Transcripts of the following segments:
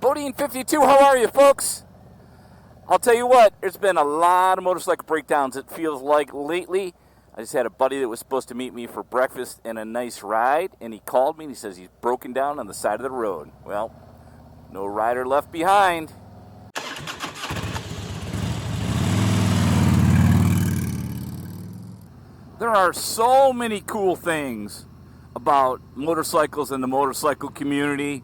BoDean 52, how are you, folks? I'll tell you what, there's been a lot of motorcycle breakdowns, it feels like, lately. I just had a buddy that was supposed to meet me for breakfast and a nice ride, and he called me and he says he's broken down on the side of the road. Well, no rider left behind. There are so many cool things about motorcycles and the motorcycle community.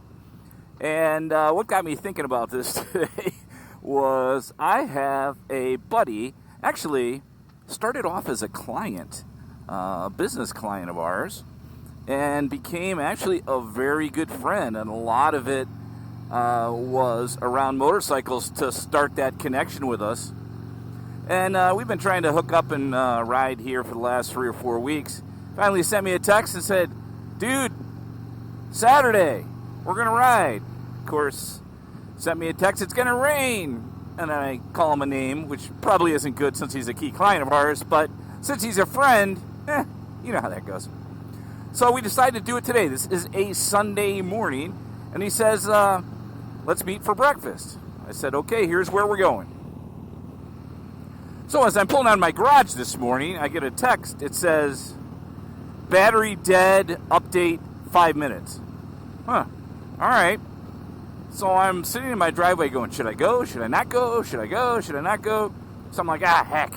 And what got me thinking about this today was I have a buddy, actually started off as a client, a business client of ours, and became actually a very good friend. And a lot of it was around motorcycles to start that connection with us. And we've been trying to hook up and ride here for the last 3 or 4 weeks. Finally sent me a text and said, dude, Saturday, we're going to ride. Of course, sent me a text, it's going to rain. And I call him a name, which probably isn't good since he's a key client of ours. But since he's a friend, you know how that goes. So we decided to do it today. This is a Sunday morning. And he says, let's meet for breakfast. I said, okay, here's where we're going. So as I'm pulling out of my garage this morning, I get a text. It says, battery dead, update 5 minutes. Huh, all right. So I'm sitting in my driveway going, should I go? Should I not go? Should I go? Should I not go? So I'm like, heck.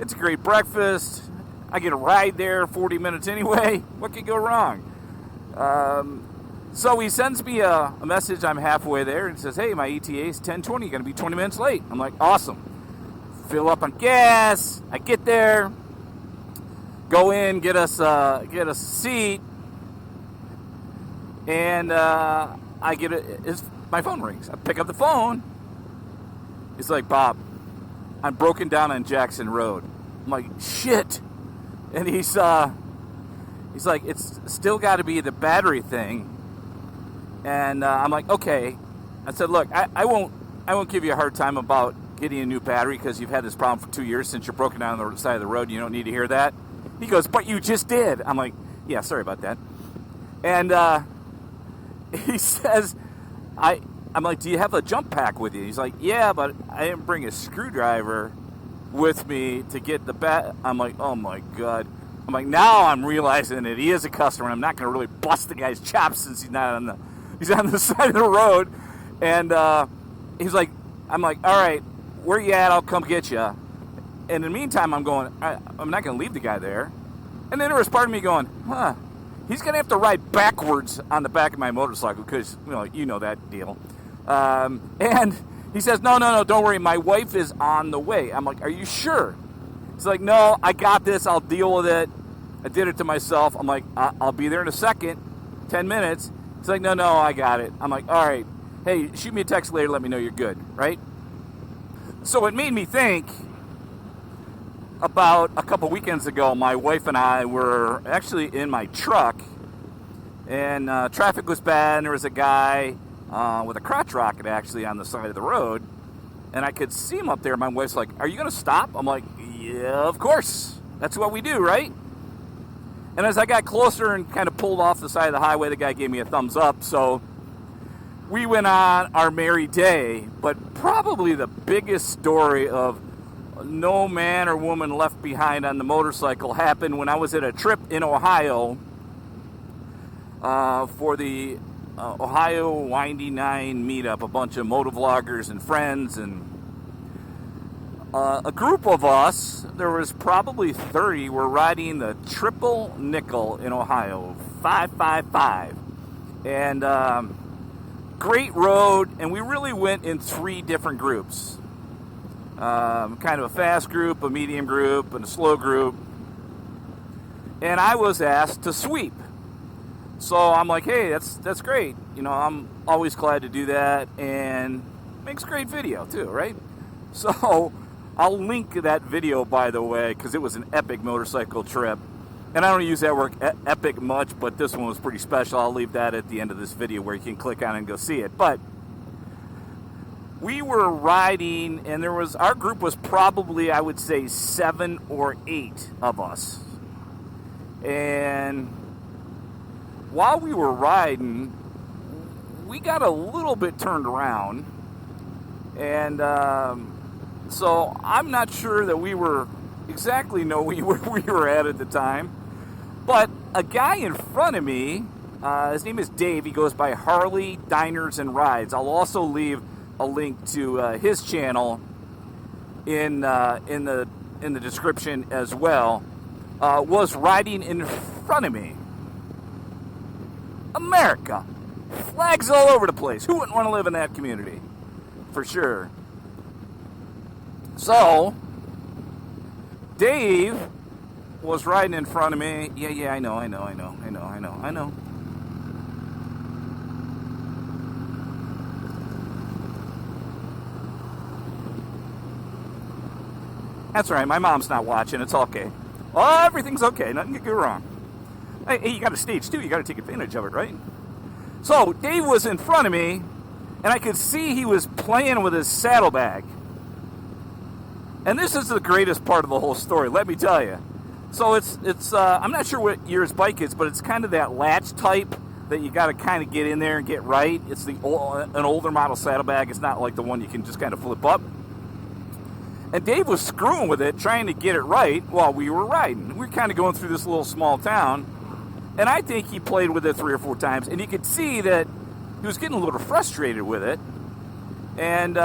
It's a great breakfast. I get a ride there, 40 minutes anyway. What could go wrong? So he sends me a message. I'm halfway there and says, hey, my ETA is 10:20. Going to be 20 minutes late. I'm like, awesome. Fill up on gas. I get there. Go in, get us a seat. And I get my phone rings. I pick up the phone. He's like, Bob, I'm broken down on Jackson Road. I'm like, shit. And he's like, it's still got to be the battery thing. And I'm like, okay. I said, look, I won't give you a hard time about getting a new battery because you've had this problem for 2 years since you're broken down on the side of the road. You don't need to hear that. He goes, but you just did. I'm like, yeah, sorry about that. And he says, I'm like, do you have a jump pack with you? He's like, yeah, but I didn't bring a screwdriver with me to get the bat. I'm like, oh my God. I'm like, now I'm realizing that he is a customer. I'm not going to really bust the guy's chops since he's on the side of the road. And he's like, I'm like, all right, where you at? I'll come get you. And in the meantime, I'm going, I'm not going to leave the guy there. And then there was part of me going, he's going to have to ride backwards on the back of my motorcycle because, you know that deal. And he says, no, don't worry. My wife is on the way. I'm like, are you sure? He's like, no, I got this. I'll deal with it. I did it to myself. I'm like, I'll be there in a second, 10 minutes. He's like, no, I got it. I'm like, all right. Hey, shoot me a text later. Let me know you're good, right? So it made me think about a couple weekends ago, my wife and I were actually in my truck, and traffic was bad, and there was a guy with a crotch rocket actually on the side of the road, and I could see him up there. My wife's like, are you going to stop? I'm like, yeah, of course. That's what we do, right? And as I got closer and kind of pulled off the side of the highway, the guy gave me a thumbs up, so we went on our merry day. But probably the biggest story of no man or woman left behind on the motorcycle happened when I was at a trip in Ohio for the Ohio Windy 9 meetup. A bunch of motovloggers and friends, and a group of us, there was probably 30, were riding the Triple Nickel in Ohio, 555. And great road, and we really went in 3 different groups. Kind of a fast group, a medium group, and a slow group. And I was asked to sweep. So I'm like, hey, that's great. I'm always glad to do that, and makes great video too, right? So I'll link that video, by the way, because it was an epic motorcycle trip. And I don't use that word epic much, but this one was pretty special. I'll leave that at the end of this video where you can click on it and go see it. But we were riding, and our group was probably, I would say, 7 or 8 of us. And while we were riding, we got a little bit turned around, and so I'm not sure that we were exactly know where we were at the time. But a guy in front of me, his name is Dave. He goes by Harley Diners and Rides. I'll also leave a link to his channel in the description as well. Was riding in front of me. America, flags all over the place. Who wouldn't want to live in that community? For sure. So, Dave was riding in front of me. Yeah, I know. That's all right. My mom's not watching. It's okay. Oh, everything's okay. Nothing can go wrong. Hey, you got a stage too. You got to take advantage of it, right? So, Dave was in front of me, and I could see he was playing with his saddlebag. And this is the greatest part of the whole story, let me tell you. So it's I'm not sure what year his bike is, but it's kind of that latch type that you got to kind of get in there and get right. It's an older model saddlebag. It's not like the one you can just kind of flip up. And Dave was screwing with it, trying to get it right while we were riding. We were kind of going through this little small town, and I think he played with it 3 or 4 times, and you could see that he was getting a little frustrated with it. And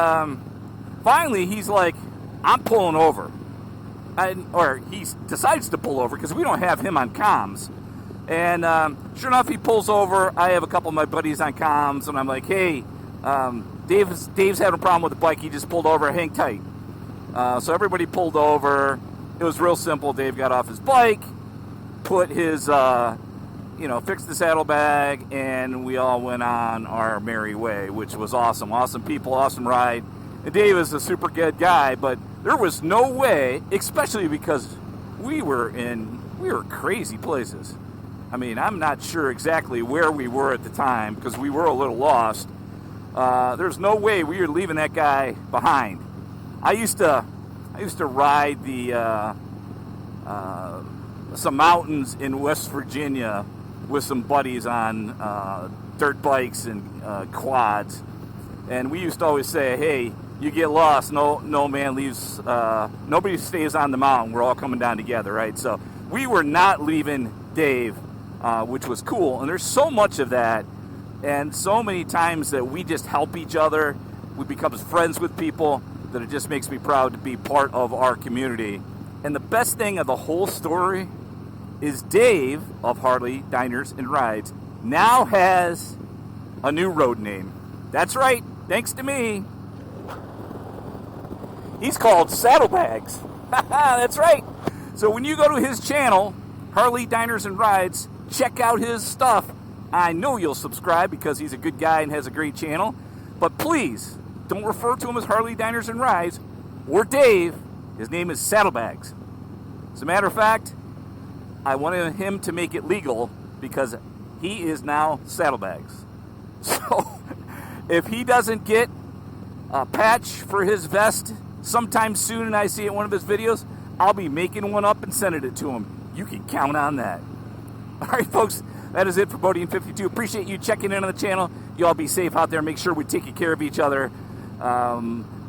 finally, he's like, I'm pulling over. Or he decides to pull over because we don't have him on comms. And sure enough, he pulls over. I have a couple of my buddies on comms, and I'm like, hey, Dave's having a problem with the bike. He just pulled over. Hang tight. So everybody pulled over. It was real simple. Dave got off his bike, put his, fixed the saddlebag, and we all went on our merry way, which was awesome. Awesome people, awesome ride. And Dave is a super good guy, but there was no way, especially because we were crazy places. I mean, I'm not sure exactly where we were at the time because we were a little lost. There's no way we were leaving that guy behind. I used to ride some mountains in West Virginia with some buddies on dirt bikes and quads, and we used to always say, hey, you get lost, no man leaves, nobody stays on the mountain, we're all coming down together, right? So we were not leaving Dave, which was cool, and there's so much of that, and so many times that we just help each other, we become friends with people, that it just makes me proud to be part of our community. And the best thing of the whole story is Dave of Harley Diners and Rides now has a new road name. That's right, thanks to me. He's called Saddlebags. That's right. So when you go to his channel, Harley Diners and Rides, check out his stuff. I know you'll subscribe because he's a good guy and has a great channel. But please, don't refer to him as Harley Diners and Rides or Dave. His name is Saddlebags. As a matter of fact, I wanted him to make it legal because he is now Saddlebags. So if he doesn't get a patch for his vest sometime soon and I see it in one of his videos, I'll be making one up and sending it to him. You can count on that. All right, folks, that is it for BoDean 52. Appreciate you checking in on the channel. You all be safe out there. Make sure we take care of each other.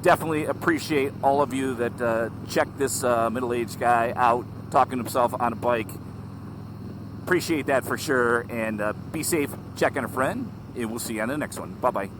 Definitely appreciate all of you that check this middle-aged guy out talking himself on a bike. Appreciate that for sure. And be safe, check on a friend, and we'll see you on the next one. Bye-bye.